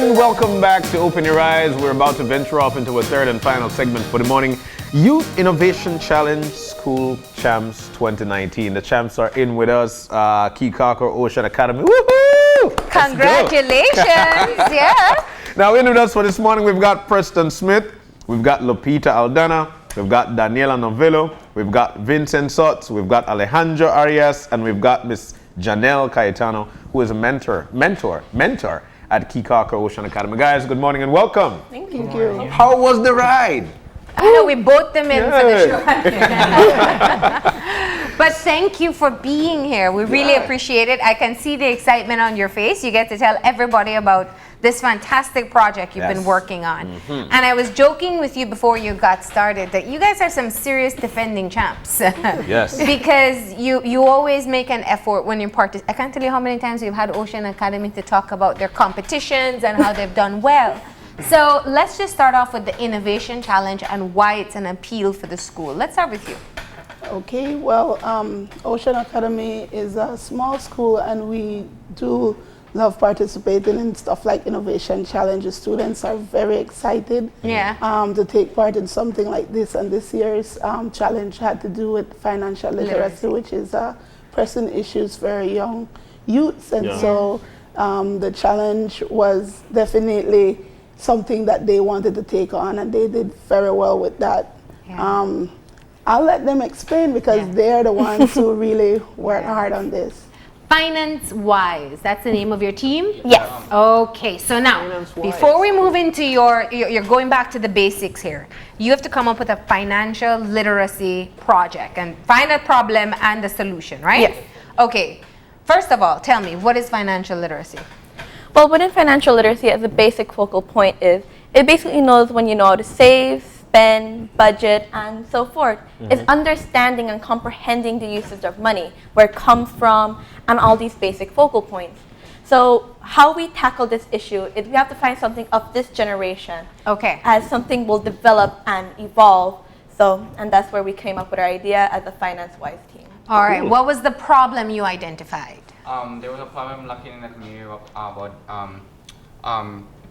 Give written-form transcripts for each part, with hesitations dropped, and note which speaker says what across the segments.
Speaker 1: And welcome back to Open Your Eyes. We're about to venture off into a third and final segment for the morning. Youth Innovation Challenge School Champs 2019. The champs are in with us. Caye Caulker Ocean Academy. Woohoo!
Speaker 2: Congratulations! Yeah.
Speaker 1: Now in with us for this morning, we've got Preston Smith, we've got Lupita Aldana, we've got Daniela Novelo, we've got Vincent Sotz, we've got Alejandro Arias, and we've got Miss Janel Cayetano, who is a mentor at Caye Caulker Ocean Academy. Guys, good morning and welcome.
Speaker 2: Thank you.
Speaker 1: How was the ride?
Speaker 2: I know we both them in for the show. But thank you for being here. We really appreciate it. I can see the excitement on your face. You get to tell everybody about this fantastic project you've been working on. And I was joking with you before you got started that you guys are some serious defending champs.
Speaker 1: Yes.
Speaker 2: Because you always make an effort when you participate. I can't tell you how many times we've had Ocean Academy to talk about their competitions and how they've done well. So let's just start off with the Innovation Challenge and why it's an appeal for the school. Let's start with you.
Speaker 3: Okay, well, Ocean Academy is a small school and we do love participating in stuff like Innovation Challenge. The students are very excited to take part in something like this, and this year's challenge had to do with financial literacy, which is pressing issues for young youths. And so the challenge was definitely something that they wanted to take on, and they did very well with that. I'll let them explain because they're the ones who really work hard on this.
Speaker 2: Finance Wise, that's the name of your team?
Speaker 4: Yes.
Speaker 2: Okay, so now, before we move into you're going back to the basics here. You have to come up with a financial literacy project and find a problem and the solution, right?
Speaker 4: Yes.
Speaker 2: Okay, first of all, tell me, what is financial literacy?
Speaker 4: Well, within financial literacy, as a basic focal point is, it basically knows when you know how to save, spend, budget, and so forth. It's understanding and comprehending the usage of money, where it comes from, and all these basic focal points. So how we tackle this issue is we have to find something of this generation.
Speaker 2: Okay.
Speaker 4: As something will develop and evolve. So, and that's where we came up with our idea as a finance-wise team.
Speaker 2: All right, what was the problem you identified?
Speaker 5: There was a problem looking in the community about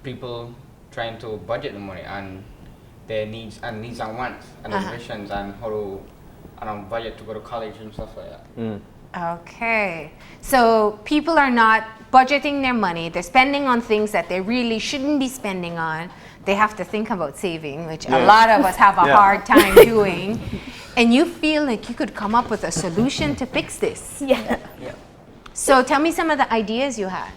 Speaker 5: people trying to budget the money and their needs and wants and ambitions and how to budget to go to college and stuff like that.
Speaker 2: Okay, so people are not budgeting their money. They're spending on things that they really shouldn't be spending on. They have to think about saving, which a lot of us have a hard time doing. And you feel like you could come up with a solution to fix this.
Speaker 4: Yeah.
Speaker 2: So tell me some of the ideas you had.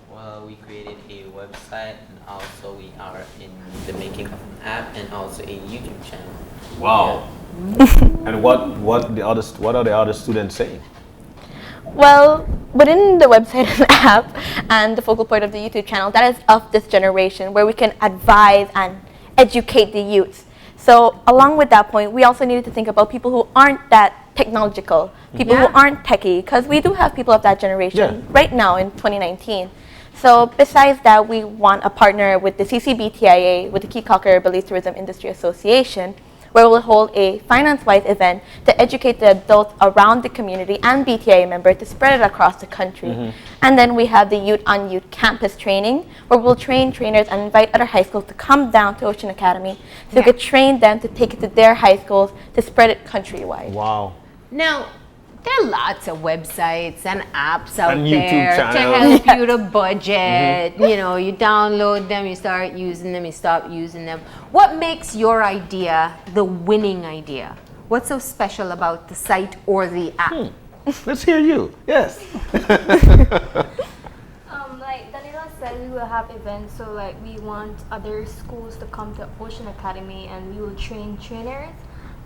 Speaker 6: Well, we created a website, and also we are in the making of an app and also a YouTube channel.
Speaker 1: Wow. And what are the other students saying?
Speaker 4: Well, within the website and app and the focal point of the YouTube channel, that is of this generation, where we can advise and educate the youth. So along with that point, we also needed to think about people who aren't that technological, people who aren't techie, because we do have people of that generation right now in 2019. So besides that, we want a partner with the CCBTIA, with the Caye Caulker Belize Tourism Industry Association, where we'll hold a finance-wise event to educate the adults around the community and BTIA members to spread it across the country. And then we have the Youth on Youth campus training, where we'll train trainers and invite other high schools to come down to Ocean Academy so we could train them to take it to their high schools to spread it countrywide.
Speaker 1: Wow.
Speaker 2: Now, there are lots of websites and apps out
Speaker 1: And
Speaker 2: there
Speaker 1: YouTube
Speaker 2: to
Speaker 1: channels.
Speaker 2: help you to budget. You know, you download them, you start using them, you stop using them. What makes your idea the winning idea? What's so special about the site or the app?
Speaker 1: Let's hear you. Yes.
Speaker 7: Like Daniela said, we will have events, so like we want other schools to come to Ocean Academy and we will train trainers,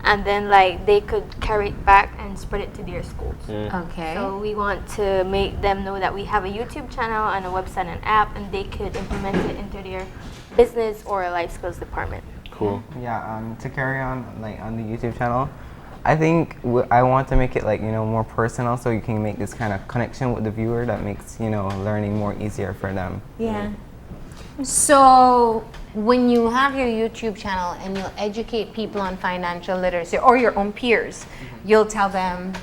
Speaker 7: and then like they could carry it back and spread it to their schools.
Speaker 2: Okay.
Speaker 7: So we want to make them know that we have a YouTube channel and a website and app, and they could implement it into their business or life skills department.
Speaker 1: Cool.
Speaker 8: Yeah, to carry on like on the YouTube channel, I think I want to make it like, you know, more personal, so you can make this kind of connection with the viewer that makes, you know, learning more easier for them.
Speaker 2: Yeah. So when you have your YouTube channel and you'll educate people on financial literacy or your own peers, you'll tell them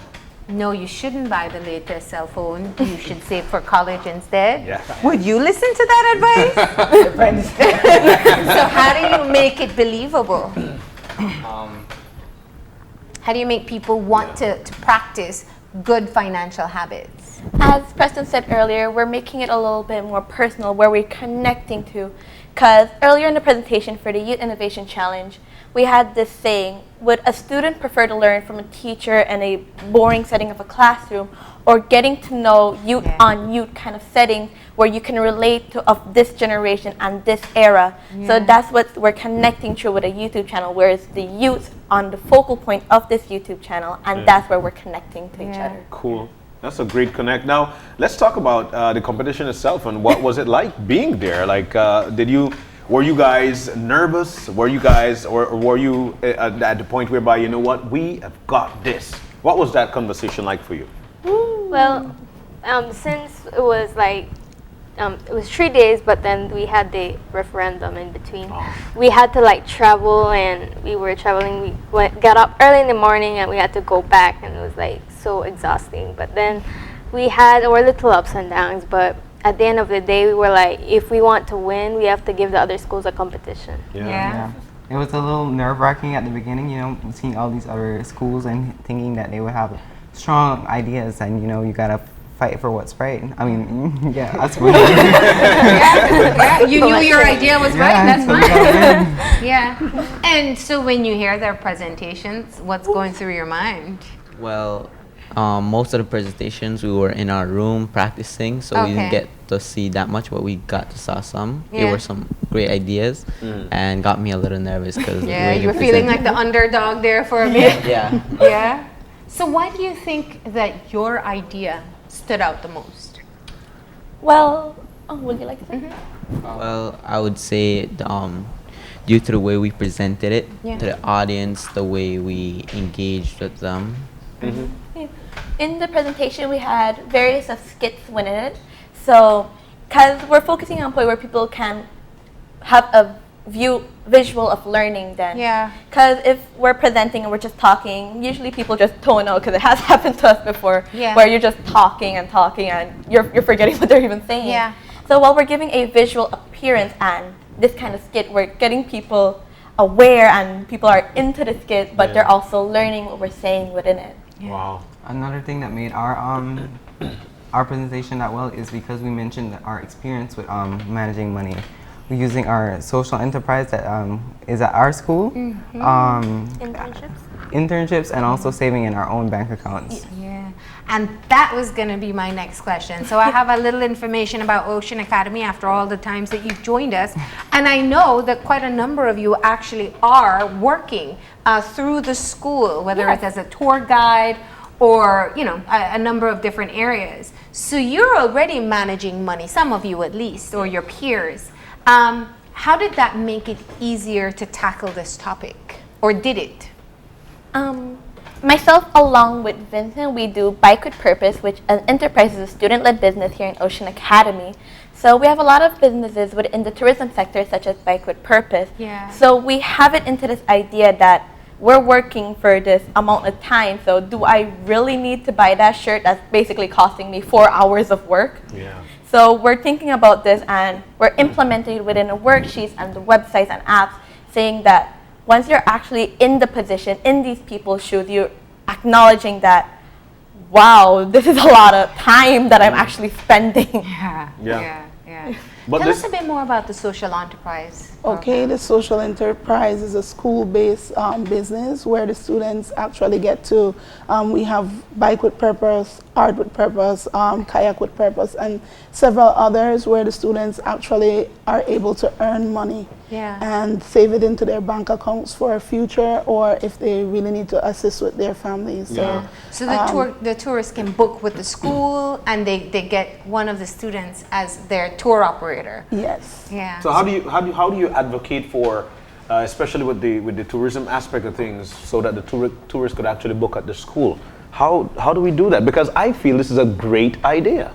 Speaker 2: no, you shouldn't buy the latest cell phone. You should save for college instead.
Speaker 1: Yeah.
Speaker 2: Would you listen to that advice? So how do you make it believable? How do you make people want to practice good financial habits?
Speaker 4: As Preston said earlier, we're making it a little bit more personal where we're connecting to. Because earlier in the presentation for the Youth Innovation Challenge, we had this saying, would a student prefer to learn from a teacher in a boring setting of a classroom, or getting to know youth on youth kind of setting where you can relate to of this generation and this era? So that's what we're connecting to with a YouTube channel, whereas the youth on the focal point of this YouTube channel, and that's where we're connecting to each other.
Speaker 1: Cool. That's a great connect. Now, let's talk about the competition itself and what was it like being there? Like, were you guys nervous? Were you guys, or were you at the point whereby, you know what, we have got this? What was that conversation like for you?
Speaker 7: Well, since it was like, it was 3 days, but then we had the referendum in between. We had to like travel, and we were traveling. We got up early in the morning, and we had to go back, and it was like so exhausting. But then we had our little ups and downs, but at the end of the day, we were like, if we want to win, we have to give the other schools a competition.
Speaker 2: Yeah.
Speaker 8: It was a little nerve-wracking at the beginning, you know, seeing all these other schools and thinking that they would have strong ideas, and you know, you gotta fight for what's right. I mean, yeah, that's what
Speaker 2: you knew your idea was right, that's fine. Yeah. And so when you hear their presentations, what's going through your mind?
Speaker 6: Well, most of the presentations we were in our room practicing, so we didn't get to see that much, but we got to saw some. There were some great ideas, and got me a little nervous because
Speaker 2: you were feeling like the underdog there for a bit.
Speaker 6: Yeah.
Speaker 2: So why do you think that your idea stood out the most?
Speaker 4: Well, would you like to say?
Speaker 6: Well, I would say due to the way we presented it to the audience, the way we engaged with them.
Speaker 4: In the presentation, we had various of skits within it. So, because we're focusing on a point where people can have a visual of learning then. Because if we're presenting and we're just talking, usually people just tone out, because it has happened to us before, where you're just talking and you're forgetting what they're even saying. So while we're giving a visual appearance and this kind of skit, we're getting people aware and people are into the skit, but they're also learning what we're saying within it.
Speaker 1: Wow.
Speaker 8: Another thing that made our presentation that well is because we mentioned that our experience with managing money. We're using our social enterprise that is at our school, internships, and also saving in our own bank accounts.
Speaker 2: And that was going to be my next question. So I have a little information about Ocean Academy after all the times that you've joined us. And I know that quite a number of you actually are working through the school, whether it's as a tour guide or, you know, a number of different areas. So you're already managing money, some of you at least, or your peers. How did that make it easier to tackle this topic? Or did it?
Speaker 4: Myself, along with Vincent, we do Bike with Purpose, which an enterprise is a student-led business here in Ocean Academy. So we have a lot of businesses within the tourism sector, such as Bike with Purpose. So we have it into this idea that we're working for this amount of time, so do I really need to buy that shirt that's basically costing me 4 hours of work? So we're thinking about this, and we're implementing it within the worksheets and the websites and apps, saying that once you're actually in the position, in these people's shoes, you're acknowledging that, wow, this is a lot of time that I'm actually spending.
Speaker 2: But tell us a bit more about the social enterprise.
Speaker 3: Okay, the social enterprise is a school-based business where the students actually get to, we have Bike with Purpose, Art with Purpose, Kayak with Purpose, and several others where the students actually are able to earn money and save it into their bank accounts for a future, or if they really need to assist with their families.
Speaker 2: So the tourists can book with the school, and they get one of the students as their tour operator. So how do you advocate for, especially with the tourism aspect of things, so that the tourists could actually book at the school? How do we do that? Because I feel this is a great idea.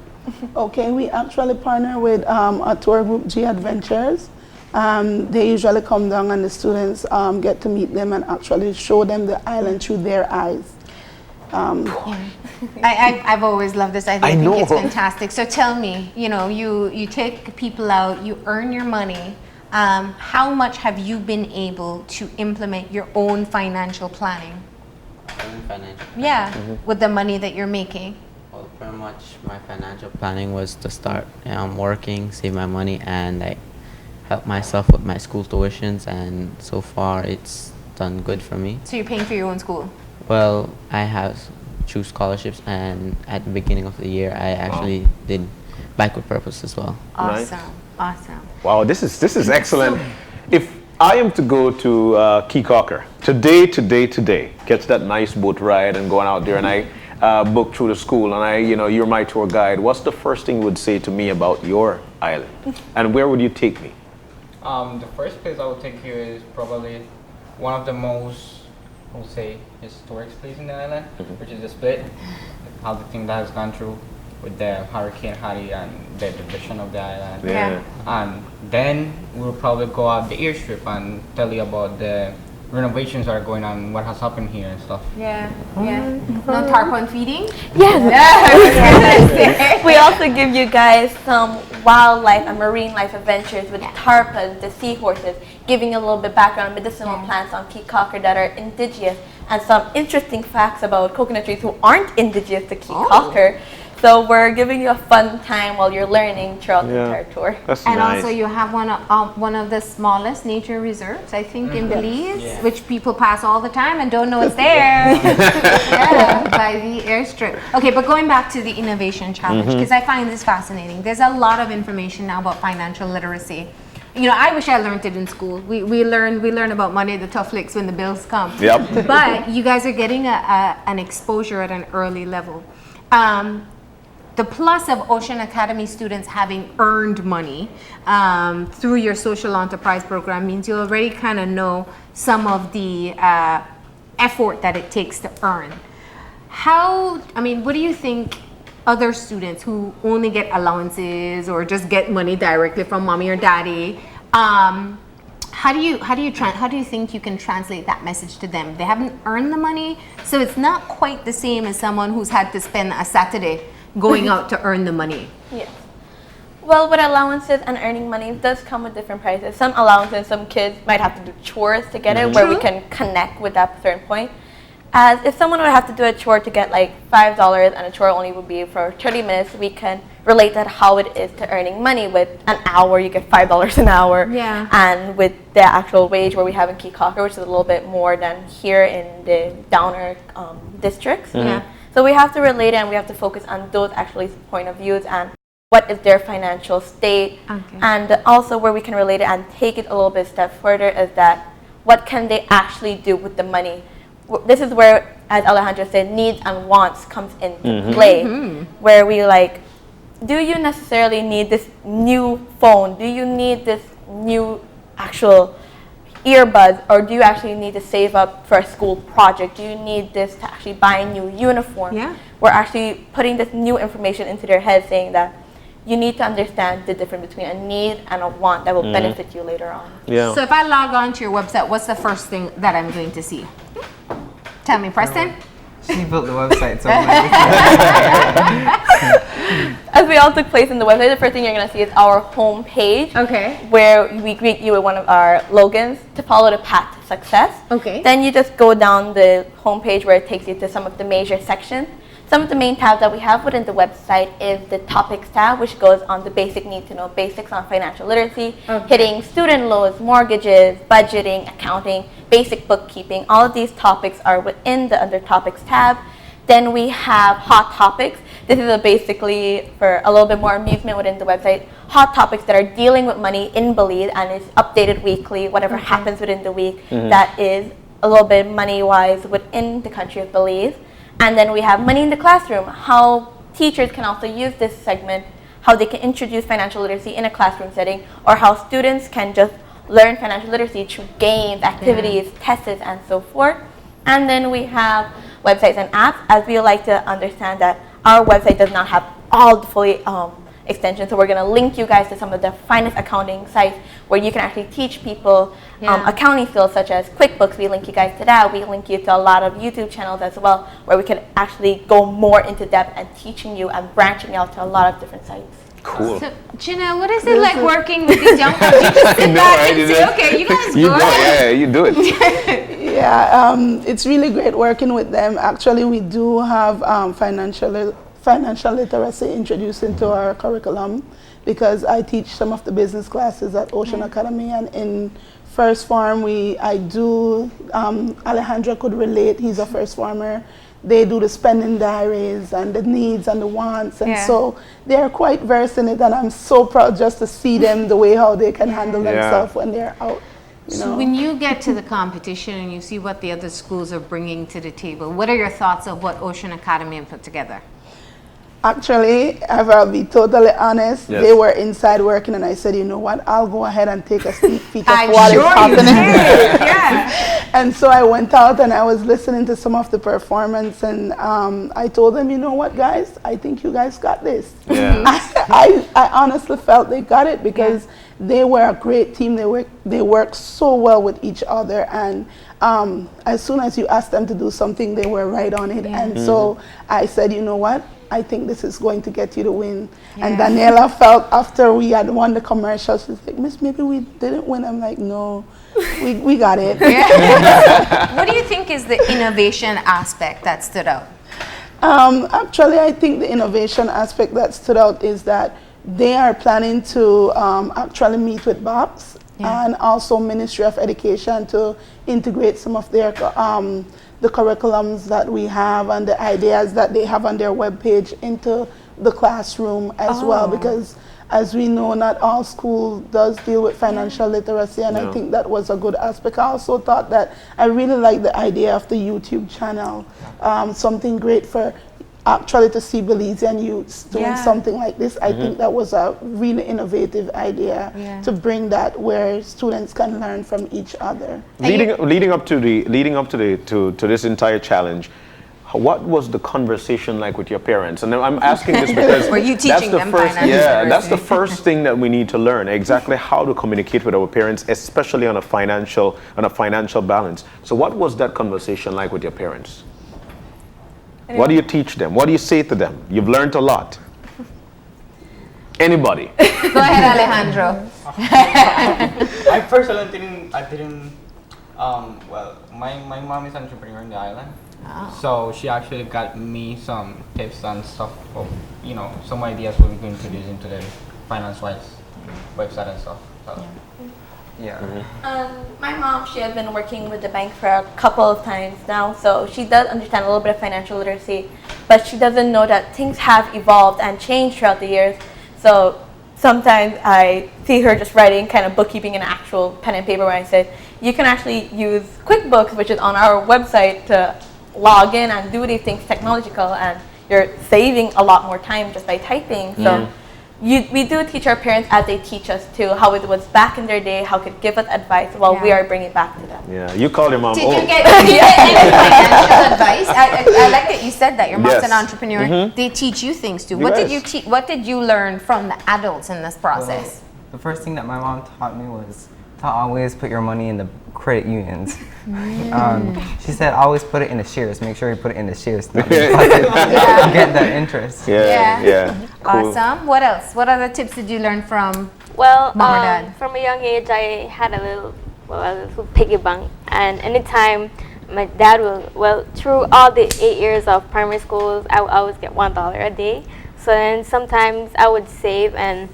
Speaker 3: Okay, we actually partner with a tour group, G Adventures. They usually come down, and the students get to meet them and actually show them the island through their eyes.
Speaker 2: I've always loved this idea. I think
Speaker 1: know.
Speaker 2: it's fantastic. So tell me, you take people out, you earn your money. How much have you been able to implement your own financial planning? Yeah, with the money that you're making.
Speaker 6: Well, pretty much my financial planning was to start working, save my money, and like help myself with my school tuitions. And so far, it's done good for me.
Speaker 2: So you're paying for your own school?
Speaker 6: Well, I have two scholarships, and at the beginning of the year, I actually did Bike with Purpose as well.
Speaker 2: Awesome,
Speaker 1: Nice.
Speaker 2: awesome.
Speaker 1: Wow, this is excellent. If I am to go to Caye Caulker today, catch that nice boat ride and going out there, and I book through the school, and you're my tour guide, what's the first thing you would say to me about your island, and where would you take me?
Speaker 5: The first place I would take you is probably one of the most, I would say, historic places in the island, which is the Split. How the thing that has gone through with the Hurricane Harry and the division of the island.
Speaker 2: Yeah.
Speaker 5: And then we'll probably go out the airstrip and tell you about the renovations that are going on, what has happened here and stuff.
Speaker 2: Yeah, yeah. No tarpon feeding?
Speaker 4: Yes.
Speaker 2: Yeah.
Speaker 4: We also give you guys some wildlife and marine life adventures with tarpons, the seahorses, giving you a little bit background on medicinal plants on Caye Caulker that are indigenous, and some interesting facts about coconut trees who aren't indigenous to Caye Caulker. So we're giving you a fun time while you're learning throughout the entire tour.
Speaker 1: That's
Speaker 2: And
Speaker 1: nice.
Speaker 2: also you have one of the smallest nature reserves, I think, in Belize, which people pass all the time and don't know it's there. Yeah, by the airstrip. Okay, but going back to the innovation challenge, because I find this fascinating. There's a lot of information now about financial literacy. I wish I learned it in school. We learn about money, the tough licks when the bills come.
Speaker 1: Yep.
Speaker 2: But you guys are getting an exposure at an early level. The plus of Ocean Academy students having earned money through your social enterprise program means you already kind of know some of the effort that it takes to earn. What do you think other students who only get allowances or just get money directly from mommy or daddy, how do you think you can translate that message to them? They haven't earned the money, so it's not quite the same as someone who's had to spend a Saturday going out to earn the money.
Speaker 4: Yes. Well, with allowances and earning money, it does come with different prices. Some allowances, some kids might have to do chores to get it, where we can connect with that certain point. As if someone would have to do a chore to get like $5 and a chore only would be for 30 minutes, we can relate that how it is to earning money. With an hour, you get $5 an hour.
Speaker 2: Yeah.
Speaker 4: And with the actual wage where we have in Caye Caulker, which is a little bit more than here in the downer districts.
Speaker 2: Yeah.
Speaker 4: So we have to relate it, and we have to focus on those actually point of views and what is their financial state.
Speaker 2: Okay.
Speaker 4: And also where we can relate it and take it a little bit step further is that what can they actually do with the money? This is where, as Alejandro said, needs and wants comes into play. Where we do you necessarily need this new phone? Do you need this new actual earbuds, or do you actually need to save up for a school project? Do you need this to actually buy a new uniform?
Speaker 2: Yeah.
Speaker 4: We're actually putting this new information into their head, saying that you need to understand the difference between a need and a want that will benefit you later on.
Speaker 1: Yeah.
Speaker 2: So if I log on to your website, what's the first thing that I'm going to see? Tell me, Preston.
Speaker 8: She built the website, so
Speaker 4: As we all took place in the website, the first thing you're going to see is our home page.
Speaker 2: Okay.
Speaker 4: Where we greet you with one of our slogans, to follow the path to success.
Speaker 2: Okay.
Speaker 4: Then you just go down the home page where it takes you to some of the major sections. Some of the main tabs that we have within the website is the topics tab, which goes on the basic need to know basics on financial literacy, hitting student loans, mortgages, budgeting, accounting, basic bookkeeping. All of these topics are within the under topics tab. Then we have hot topics. This is basically for a little bit more amusement within the website. Hot topics that are dealing with money in Belize, and it's updated weekly, whatever happens within the week that is a little bit money-wise within the country of Belize. And then we have Money in the Classroom, how teachers can also use this segment, how they can introduce financial literacy in a classroom setting, or how students can just learn financial literacy through games, activities, tests, and so forth. And then we have websites and apps, as we like to understand that our website does not have all the fully extension. So we're going to link you guys to some of the finest accounting sites where you can actually teach people accounting skills such as QuickBooks. We link you guys to that. We link you to a lot of YouTube channels as well where we can actually go more into depth and teaching you and branching out to a lot of different sites.
Speaker 1: Cool.
Speaker 2: So, Janel, what is it like working with these young people? You just sit back and say, okay, you guys go ahead.
Speaker 1: Yeah, you do it.
Speaker 3: Yeah, it's really great working with them. Actually, we do have financial literacy introduced into our curriculum because I teach some of the business classes at Ocean Academy, and in first form, Alejandro could relate, he's a first former. They do the spending diaries and the needs and the wants, and so they're quite versed in it, and I'm so proud just to see them, the way how they can handle themselves when they're out.
Speaker 2: So when you get to the competition and you see what the other schools are bringing to the table, what are your thoughts of what Ocean Academy put together?
Speaker 3: Actually, if I'll be totally honest, they were inside working, and I said, you know what, I'll go ahead and take a sneak peek of what is happening. And so I went out and I was listening to some of the performance, and I told them, you know what, guys, I think you guys got this. I honestly felt they got it because they were a great team. They worked so well with each other, and as soon as you asked them to do something, they were right on it. And so I said, you know what, I think this is going to get you to win. And Daniela felt after we had won the commercial, she's like, Miss, maybe we didn't win. I'm like, no, we got it.
Speaker 2: What do you think is the innovation aspect that stood out?
Speaker 3: Actually, I think the innovation aspect that stood out is that they are planning to actually meet with BOPS and also Ministry of Education to integrate some of their the curriculums that we have and the ideas that they have on their webpage into the classroom as well, because as we know, not all school does deal with financial literacy, and I think that was a good aspect. I also thought that I really like the idea of the YouTube channel, something great for actually to see Belizean youths doing something like this. I think that was a really innovative idea to bring that where students can learn from each other.
Speaker 1: Leading up to this entire challenge, what was the conversation like with your parents? And I'm asking this because
Speaker 2: were you teaching them financial literacy?
Speaker 1: That's the first thing that we need to learn, exactly how to communicate with our parents, especially on a financial balance. So what was that conversation like with your parents? What do you teach them? What do you say to them? You've learned a lot. Anybody?
Speaker 2: Go ahead, Alejandro.
Speaker 5: I personally didn't, well, my mom is an entrepreneur in the island. So she actually got me some tips and stuff of, some ideas we're going to introduce into the finance-wise website and stuff. So.
Speaker 4: My mom, she has been working with the bank for a couple of times now, so she does understand a little bit of financial literacy, but she doesn't know that things have evolved and changed throughout the years. So sometimes I see her just writing kind of bookkeeping in actual pen and paper, where I said, you can actually use QuickBooks, which is on our website, to log in and do these things technological, and you're saving a lot more time just by typing. So we do teach our parents as they teach us too, how it was back in their day, how could give us advice while we are bringing it back to them.
Speaker 1: Yeah, you called your mom
Speaker 2: Did
Speaker 1: old.
Speaker 2: you get any financial advice? I like that you said that. Your mom's an entrepreneur. They teach you things too. What did you learn from the adults in this process?
Speaker 8: The first thing that my mom taught me was to always put your money in the credit unions. She said always put it in the shares. Make sure you put it in the shares to get that interest.
Speaker 1: Cool.
Speaker 2: Awesome. What else? What other tips did you learn from
Speaker 7: Well,
Speaker 2: Mom or Dad?
Speaker 7: from a young age, I had a little piggy bank, and anytime my dad will, through all the 8 years of primary schools, I would always get $1 a day. So then sometimes I would save, and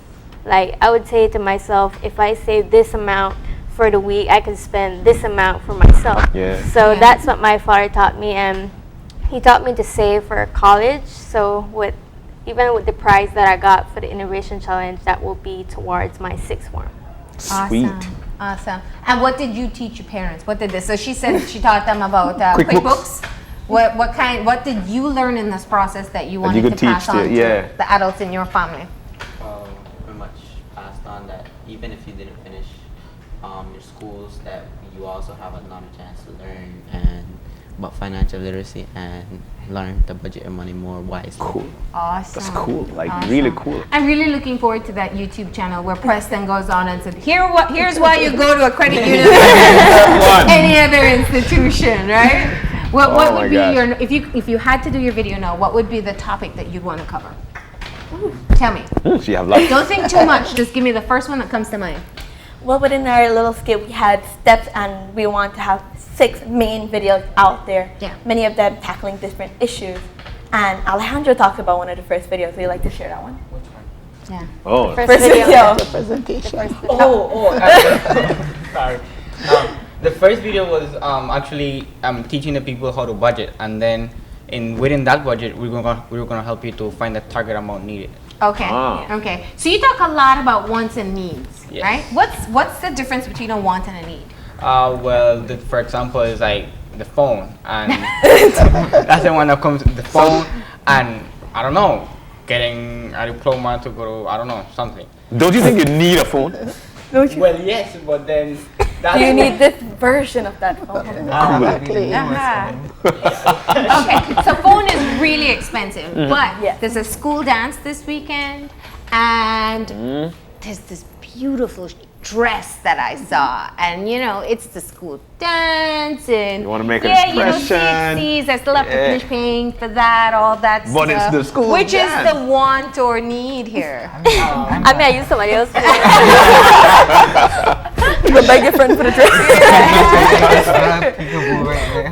Speaker 7: I would say to myself, if I save this amount for the week, I can spend this amount for myself. So that's what my father taught me, and he taught me to save for college. So even with the prize that I got for the Innovation Challenge, that will be towards my 6th form.
Speaker 1: Sweet.
Speaker 2: Awesome. And what did you teach your parents? What did this? So she said she taught them about QuickBooks. What did you learn in this process that you wanted to pass on to the adults in your family?
Speaker 6: Pretty much passed on that even if you didn't finish your schools, that you also have another chance to learn and about financial literacy and learn to budget your money more wisely.
Speaker 1: Cool.
Speaker 2: Awesome.
Speaker 1: That's cool. Like
Speaker 2: Awesome.
Speaker 1: really cool.
Speaker 2: I'm really looking forward to that YouTube channel where Preston goes on and said, here's why you go to a credit union or any other institution, right? What
Speaker 1: my
Speaker 2: would be
Speaker 1: gosh.
Speaker 2: your, if you had to do your video now, what would be the topic that you'd want to cover? Tell me.
Speaker 1: She have lots.
Speaker 2: Don't think too much. Just give me the first one that comes to mind.
Speaker 4: Well, within our little skit, we had steps, and we want to have 6 main videos out there.
Speaker 2: Yeah.
Speaker 4: Many of them tackling different issues. And Alejandro talked about one of the first videos. Would you like to share that one?
Speaker 5: Which one?
Speaker 2: Yeah.
Speaker 1: Oh.
Speaker 4: First video.
Speaker 3: The presentation.
Speaker 5: Sorry. The first video was actually teaching the people how to budget, and then within that budget, we were gonna help you to find the target amount needed.
Speaker 2: Okay.
Speaker 1: Ah.
Speaker 2: Okay. So you talk a lot about wants and needs,
Speaker 5: Yes.
Speaker 2: right? What's the difference between a want and a need?
Speaker 5: Well, for example, is like the phone, and that's the one that comes. The phone, and I don't know, getting a diploma to go to, I don't know, something.
Speaker 1: Don't you think you need a phone?
Speaker 5: Well, yes, but then
Speaker 4: Do you need this version of that phone?
Speaker 3: Exactly.
Speaker 2: Okay, so phone is really expensive, but
Speaker 4: Yes.
Speaker 2: there's a school dance this weekend, and there's this beautiful dress that I saw, and you know, it's the school dance, and
Speaker 1: You wanna make an
Speaker 2: yeah, you know,
Speaker 1: impression.
Speaker 2: CXCs, I still have to finish paying for that, all that
Speaker 1: But
Speaker 2: stuff.
Speaker 1: it's the school
Speaker 2: Which
Speaker 1: dance.
Speaker 2: is the want or need here?
Speaker 4: I mean, I use somebody else. Go beg your friend for the dress.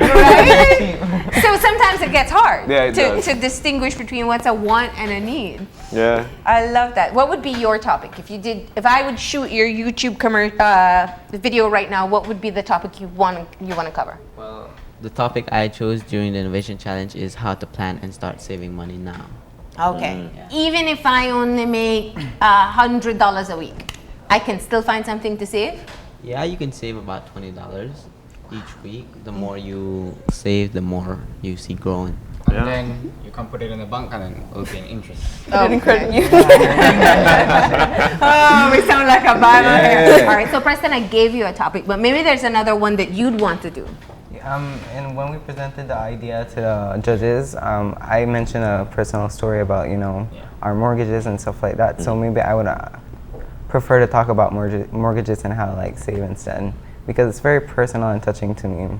Speaker 2: Right? So sometimes it gets hard
Speaker 1: Yeah, it does.
Speaker 2: to distinguish between what's a want and a need.
Speaker 1: Yeah.
Speaker 2: I love that. What would be your topic if I would shoot your YouTube video right now? What would be the topic you want to cover?
Speaker 6: Well, the topic I chose during the Innovation Challenge is how to plan and start saving money now.
Speaker 2: Okay. Even if I only make $100 a week, I can still find something to save.
Speaker 6: Yeah, you can save about $20 each week. The more you save, the more you see growing.
Speaker 5: And
Speaker 1: Yeah.
Speaker 5: then you can put it in the bank, and then it will be an interest.
Speaker 2: Oh, credit you. Oh, we sound like a Bible here. All right, so Preston, I gave you a topic, but maybe there's another one that you'd want to do.
Speaker 8: And when we presented the idea to the judges, I mentioned a personal story about, our mortgages and stuff like that. So maybe I would prefer to talk about mortgages and how to save instead, because it's very personal and touching to me,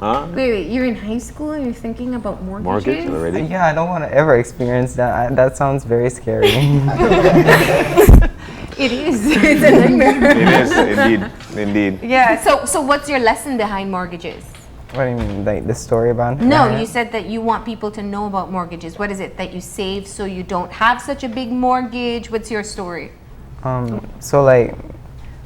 Speaker 1: Huh?
Speaker 2: Wait, you're in high school and you're thinking about mortgages?
Speaker 1: Mortgage already?
Speaker 8: Yeah, I don't want to ever experience that. That sounds very scary.
Speaker 2: It is. It's a nightmare.
Speaker 1: It is, indeed.
Speaker 2: Yeah. So what's your lesson behind mortgages?
Speaker 8: What do you mean, the story about it?
Speaker 2: No, you said that you want people to know about mortgages. What is it that you save so you don't have such a big mortgage? What's your story?
Speaker 8: So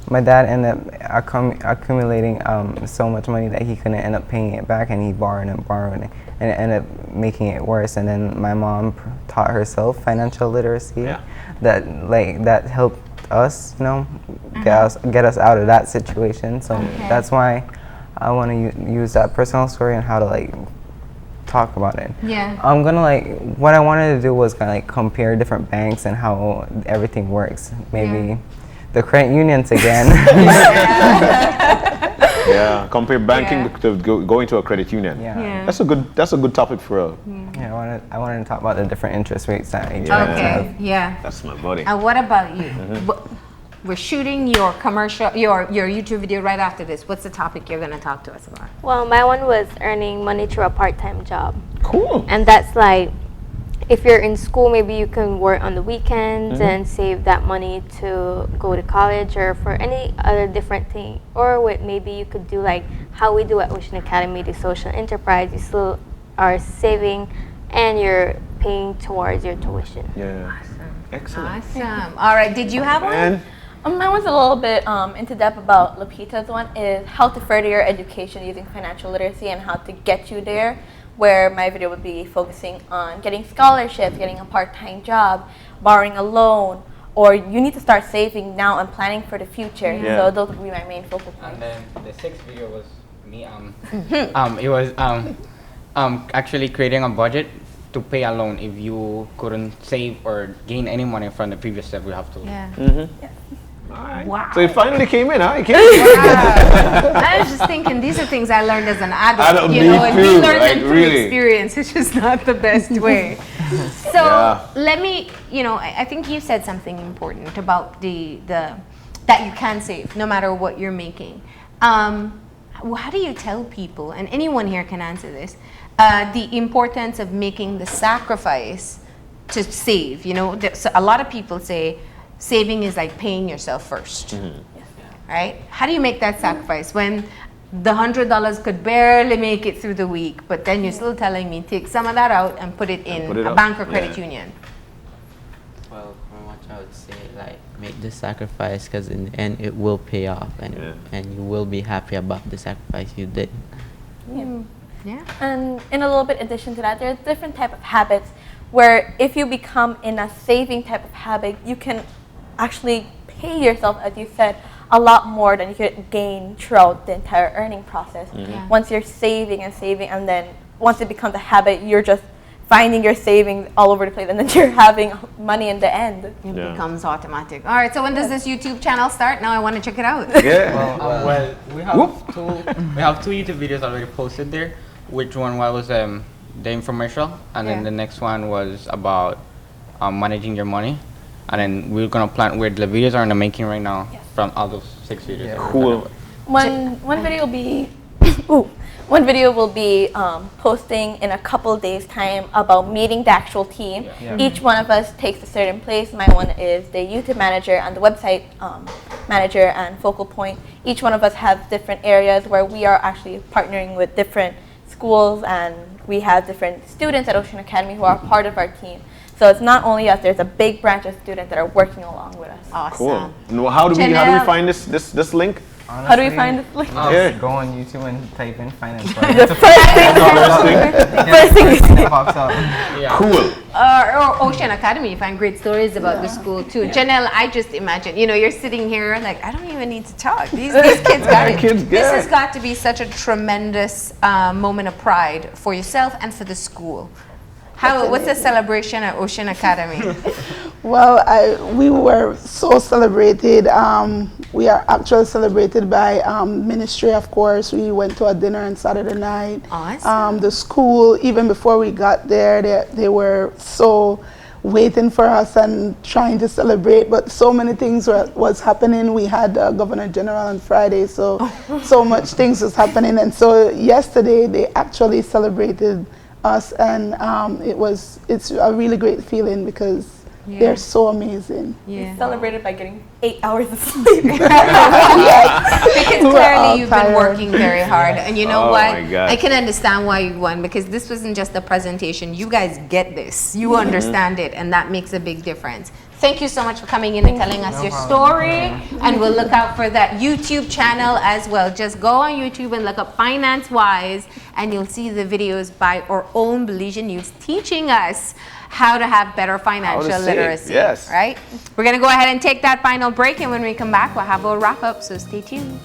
Speaker 8: my dad ended up accumulating so much money that he couldn't end up paying it back, and he borrowed and it ended up making it worse. And then my mom taught herself financial literacy.
Speaker 1: Yeah.
Speaker 8: that helped us, get us out of that situation. So that's why I want to use that personal story and how to talk about it.
Speaker 2: Yeah.
Speaker 8: I'm gonna what I wanted to do was kind of compare different banks and how everything works. Maybe the credit unions again.
Speaker 1: Yeah. Compare banking to going to a credit union.
Speaker 8: Yeah.
Speaker 1: That's a good topic for a.
Speaker 8: Yeah, I wanted to talk about the different interest rates that I
Speaker 2: Okay. Yeah.
Speaker 1: That's my buddy.
Speaker 2: And what about you? We're shooting your YouTube video right after this. What's the topic you're going to talk to us about?
Speaker 7: Well, my one was earning money through a part-time job.
Speaker 1: Cool.
Speaker 7: And that's if you're in school, maybe you can work on the weekends and save that money to go to college or for any other different thing. Or maybe you could do how we do at Ocean Academy, the social enterprise. You still are saving and you're paying towards your tuition.
Speaker 1: Yeah. Excellent.
Speaker 2: Awesome. All right. Did you have one?
Speaker 1: And
Speaker 4: Mine was a little bit into depth about Lupita's one, is how to further your education using financial literacy and how to get you there, where my video would be focusing on getting scholarships, getting a part-time job, borrowing a loan, or you need to start saving now and planning for the future.
Speaker 1: Yeah.
Speaker 4: So those would be my main focal points.
Speaker 5: And then the sixth video was me. It was actually creating a budget to pay a loan if you couldn't save or gain any money from the previous step. We have to.
Speaker 2: Yeah. Wow.
Speaker 1: So he finally came in, huh? He came in.
Speaker 2: I was just thinking, these are things I learned as an adult, you know, and we learn them through experience. It's just not the best way. So let me, you know, I think you said something important about the that you can save no matter what you're making. How do you tell people, and anyone here can answer this, the importance of making the sacrifice to save? You know, so a lot of people say saving is like paying yourself first, right? How do you make that sacrifice when the $100 could barely make it through the week, but then you're still telling me take some of that out and put it in a bank or credit union?
Speaker 6: Well, from what I would say, like, make the sacrifice, because in the end it will pay off, and you will be happy about the sacrifice you did.
Speaker 4: Yeah. And in a little bit addition to that, there's different type of habits where if you become in a saving type of habit, you can actually pay yourself, as you said, a lot more than you could gain throughout the entire earning process. Once you're saving and saving, and then once it becomes a habit, you're just finding your savings all over the place, and then you're having money in the end.
Speaker 2: It becomes automatic. All right, so when does this YouTube channel start? Now I want to check it out.
Speaker 5: Well, we have two YouTube videos already posted there. Which one was the infomercial, and then the next one was about managing your money. And then we're gonna plan where the videos are in the making right now from all those 6 videos.
Speaker 1: Cool.
Speaker 4: One video will be one video will be posting in a couple days time about meeting the actual team. Each one of us takes a certain place. My one is the YouTube manager and the website manager and focal point. Each one of us have different areas where we are actually partnering with different schools, and we have different students at Ocean Academy who are part of our team. So it's not only us, there's a big branch of students that are working along with us.
Speaker 2: Awesome.
Speaker 1: Cool. And how do we find this link?
Speaker 8: Honestly,
Speaker 4: How do we find this link?
Speaker 8: Go on YouTube and type in finance.
Speaker 4: The first thing
Speaker 8: that pops up.
Speaker 1: Cool.
Speaker 2: Or Ocean Academy, you find great stories about the school too. Janel, I just imagine, you know, you're sitting here like, I don't even need to talk. These kids got it. This has got to be such a tremendous moment of pride for yourself and for the school. What's the celebration at Ocean Academy?
Speaker 3: Well, we were so celebrated. We are actually celebrated by ministry, of course. We went to a dinner on Saturday night.
Speaker 2: Awesome.
Speaker 3: The school, even before we got there, they were so waiting for us and trying to celebrate, but so many things was happening. We had Governor General on Friday, so much things was happening. And so yesterday they actually celebrated us, and it's a really great feeling because they're so amazing.
Speaker 4: We celebrated by getting 8 hours of sleep.
Speaker 2: Because clearly you've been working very hard, and you know what? I can understand why you won, because this wasn't just a presentation. You guys get this. You understand it, and that makes a big difference. Thank you so much for coming in and telling us your story, and we'll look out for that YouTube channel as well. Just go on YouTube and look up Finance Wise, and you'll see the videos by our own Belizean youth teaching us how to have better financial literacy.
Speaker 1: Yes.
Speaker 2: Right? We're going to go ahead and take that final break, and when we come back, we'll have a wrap up, so stay tuned.